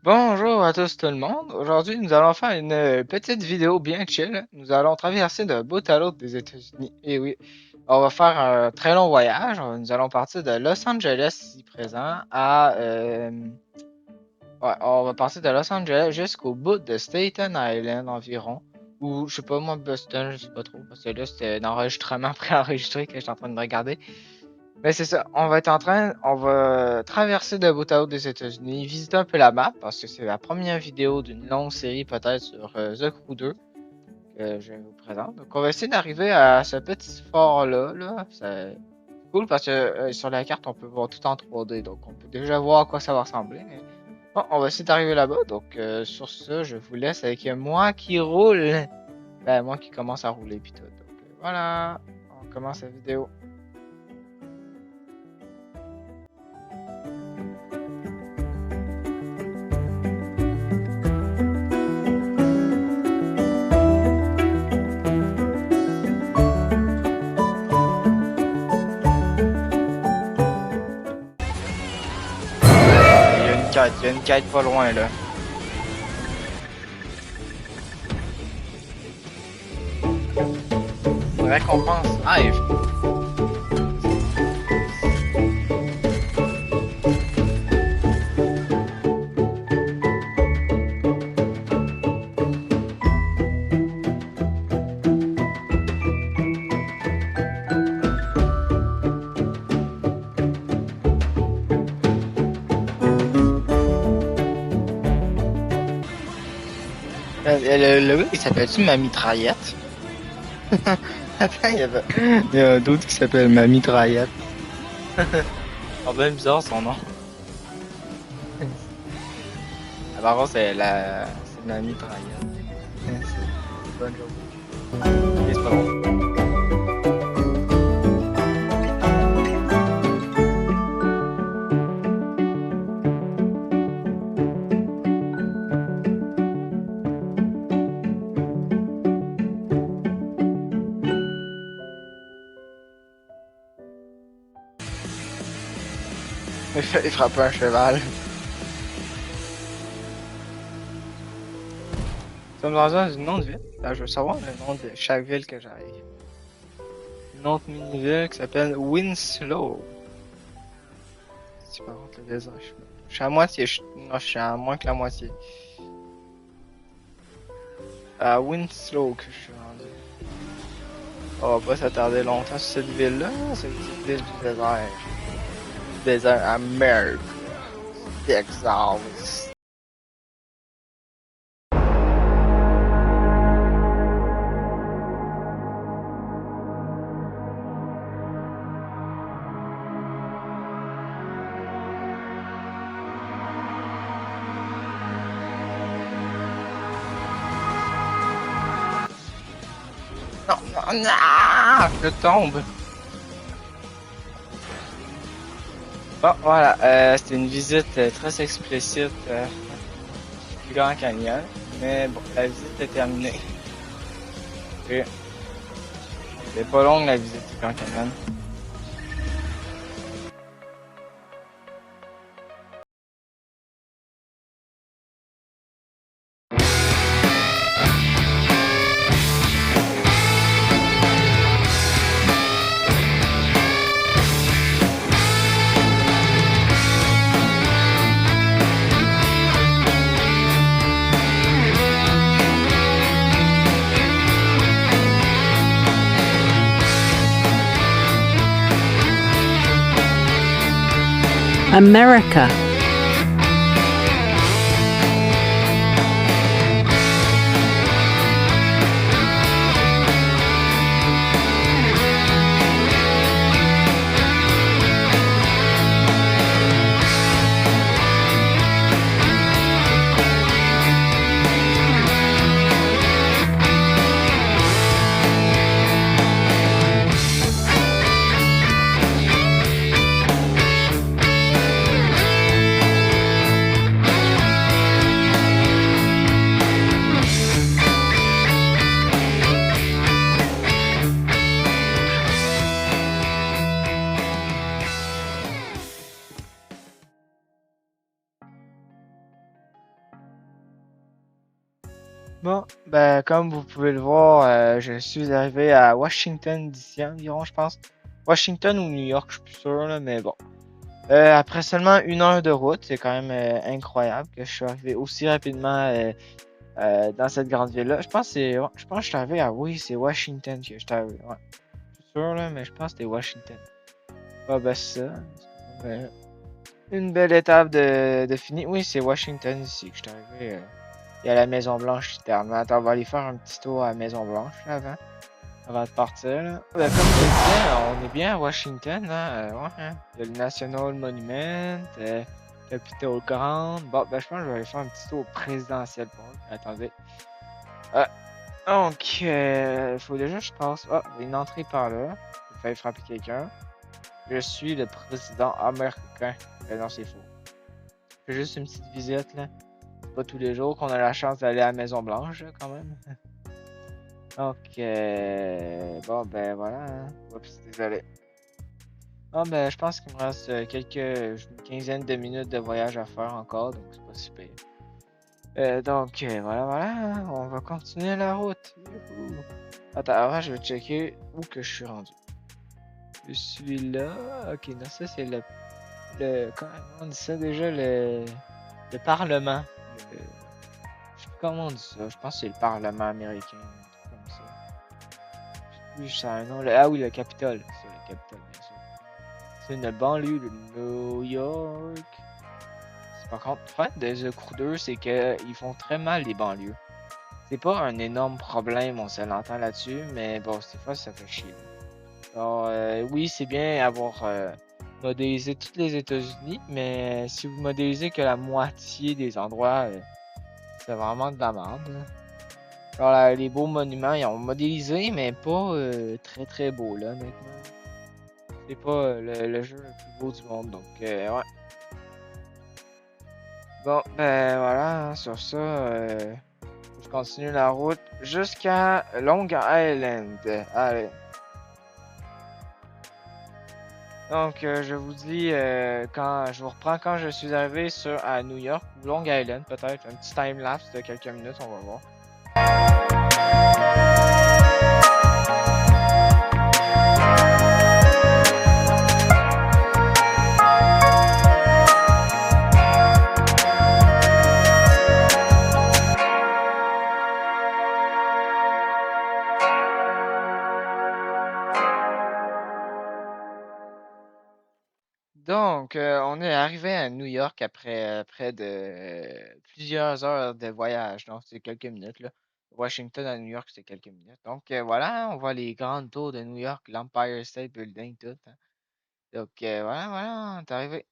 Bonjour à tous tout le monde. Aujourd'hui, nous allons faire une petite vidéo bien chill. Nous allons traverser d'un bout à l'autre des États-Unis. Et oui, on va faire un très long voyage. Nous allons partir de Los Angeles, ici présent, ouais, on va partir de Los Angeles jusqu'au bout de Staten Island environ. Ou, je sais pas, moi, Boston, je sais pas trop. Parce que là, c'était un enregistrement préenregistré que j'étais en train de regarder. Mais c'est ça, on va traverser de bout à bout des États-Unis, visiter un peu la map, parce que c'est la première vidéo d'une longue série peut-être sur The Crew 2 que je vous présente. Donc on va essayer d'arriver à ce petit fort-là. C'est cool parce que sur la carte on peut voir tout en 3D, donc on peut déjà voir à quoi ça va ressembler. Mais bon, on va essayer d'arriver là-bas, donc sur ce, je vous laisse avec moi qui roule. Ben, moi qui commence à rouler puis tout. Donc voilà, on commence la vidéo. Il y a une quête pas loin là. Une récompense live. Le gars, il s'appelle-tu ma mitraillette? Attends, il y a un d'autre qui s'appelle ma mitraillette. C'est bien bizarre son nom. Ah, par contre, c'est ma mitraillette. C'est bonne journée. Ok, c'est pas drôle. Il frappe un cheval. Nous sommes dans un nom de ville. Là, je veux savoir le nom de chaque ville que j'arrive. Une autre mini-ville qui s'appelle Winslow. Si par contre le désert, je suis à moitié. Non, je suis à moins que la moitié. À Winslow que je suis rendu. On va pas s'attarder longtemps sur cette ville-là. C'est une petite ville du désert. Désert Amérique. Texas. Non, non, non! Je tombe. Bon, voilà, c'était une visite très explicite du Grand Canyon, mais bon, la visite est terminée. Et c'est pas longue la visite du Grand Canyon. America. Bon, ben, comme vous pouvez le voir, je suis arrivé à Washington d'ici environ, je pense. Washington ou New York, je suis plus sûr, là, mais bon. Après seulement 1 heure de route, c'est quand même incroyable que je suis arrivé aussi rapidement dans cette grande ville-là. Je pense que je pense que je suis arrivé à, oui, c'est Washington que je suis arrivé. Ouais, je suis sûr, là, mais je pense que c'était Washington. Ah, ben, c'est ça. Euh, une belle étape de fini. Oui, c'est Washington ici que je suis arrivé. Il y a la Maison Blanche, littéralement. Attends, on va aller faire un petit tour à la Maison Blanche là, avant de partir. Là. Ben, comme je disais, on est bien à Washington. Hein, ouais, hein. Il y a le National Monument, Capitol Ground. Bon, ben, je pense que je vais aller faire un petit tour présidentiel pour eux. Attendez. Ah, donc, il faut déjà que je passe. Ah, une entrée par là. Il fallait frapper quelqu'un. Je suis le président américain. Non, c'est faux. Je fais juste une petite visite, là. C'est pas tous les jours qu'on a la chance d'aller à la Maison Blanche, là, quand même. Donc, bon, ben voilà. Hein. Oups, désolé. Ah, ben, je pense qu'il me reste une quinzaine de minutes de voyage à faire encore, donc c'est pas super. Donc, voilà, voilà. Hein. On va continuer la route. Youhou. Attends, avant, je vais checker où que je suis rendu. Je suis là. Ok, non, ça, c'est comment on dit ça déjà? Le Parlement. Le- Je sais plus comment on dit ça. Je pense que c'est le Parlement américain. Un truc comme ça. Oui, je sais un nom. Ah oui, le Capitole. C'est le Capitole, bien sûr. C'est une banlieue de New York. Par contre, le problème des cours d'eux, c'est qu'ils font très mal les banlieues. C'est pas un énorme problème, on se l'entend là-dessus, mais bon, des fois, ça fait chier. Alors, oui, c'est bien avoir modélisé tous les États-Unis, mais si vous modélisez que la moitié des endroits, c'est vraiment de la merde. Là. Alors, les beaux monuments, ils ont modélisé, mais pas très très beau, là, honnêtement. C'est pas le jeu le plus beau du monde, donc ouais. Bon, ben voilà, hein, sur ça, je continue la route jusqu'à Long Island. Allez. Donc, je vous dis quand je vous reprends quand je suis arrivé à New York ou Long Island, peut-être un petit time lapse de quelques minutes, on va voir. Donc, on est arrivé à New York après près de plusieurs heures de voyage. Donc, c'est quelques minutes, là. Washington à New York, c'est quelques minutes. Donc, voilà, on voit les grandes tours de New York, l'Empire State Building, tout. Hein. Donc, voilà, voilà, on est arrivé.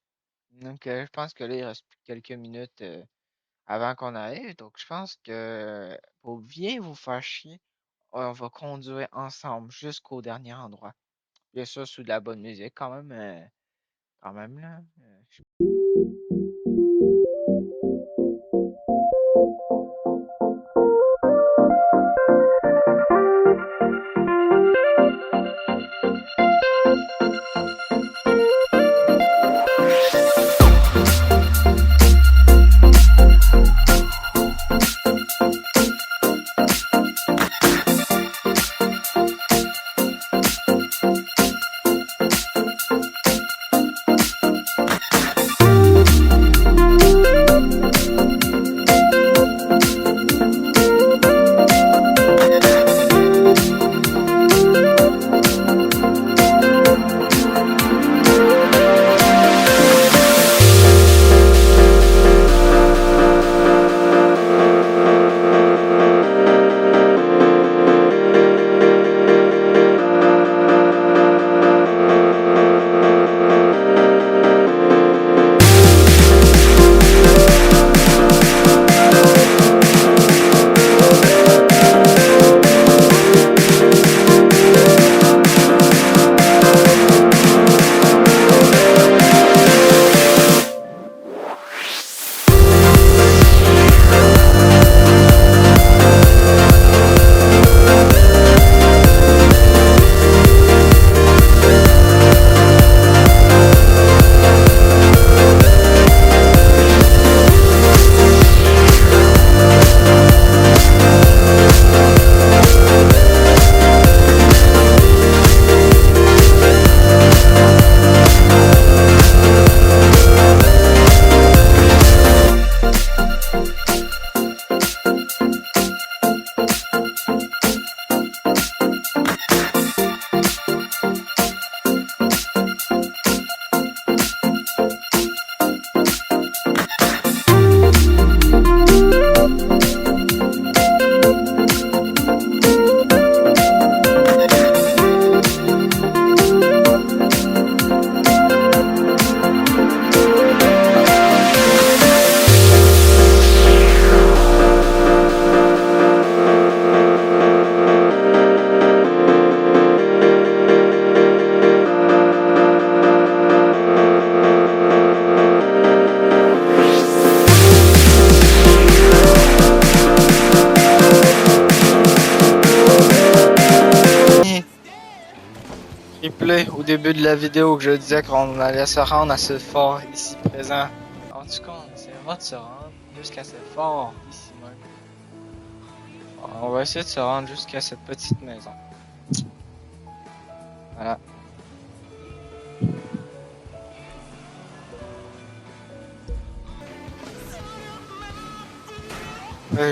Donc, je pense que là, il reste plus que quelques minutes avant qu'on arrive. Donc, je pense que pour bien vous faire chier, on va conduire ensemble jusqu'au dernier endroit. Bien sûr, sous de la bonne musique, quand même, là. rappelez au début de la vidéo que je disais qu'on allait se rendre à ce fort ici présent. En tout cas, on essaiera de se rendre jusqu'à ce fort ici même. On va essayer de se rendre jusqu'à cette petite maison. Voilà.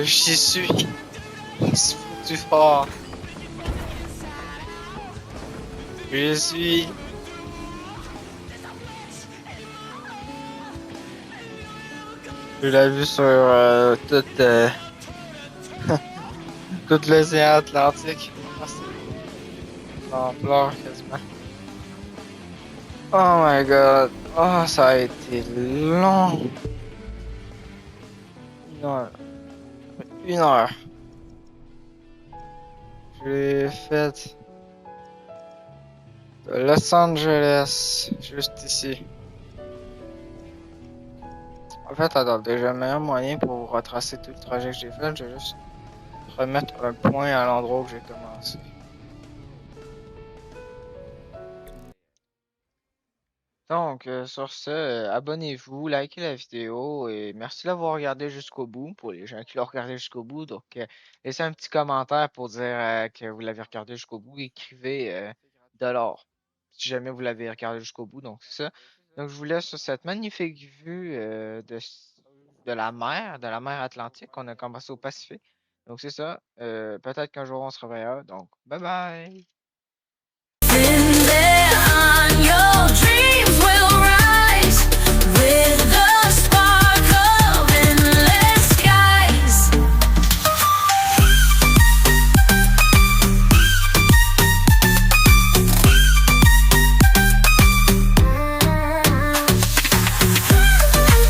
J'y suis. Je suis foutu fort. Je suis. Je l'ai vu sur tout l'océan Atlantique. Ah, j'en pleure quasiment. Oh my god. Oh, ça a été long. 1 heure. 1 heure. Je l'ai fait de Los Angeles, juste ici. En fait, attendez, j'ai un meilleur moyen pour retracer tout le trajet que j'ai fait. Je vais juste remettre un point à l'endroit où j'ai commencé. Donc, sur ce, abonnez-vous, likez la vidéo et merci d'avoir regardé jusqu'au bout pour les gens qui l'ont regardé jusqu'au bout. Donc, laissez un petit commentaire pour dire que vous l'avez regardé jusqu'au bout. Écrivez dollar si jamais vous l'avez regardé jusqu'au bout. Donc, c'est ça. Donc, je vous laisse sur cette magnifique vue de la mer Atlantique. On a commencé au Pacifique. Donc, c'est ça. Peut-être qu'un jour on se reverra. Donc, bye bye!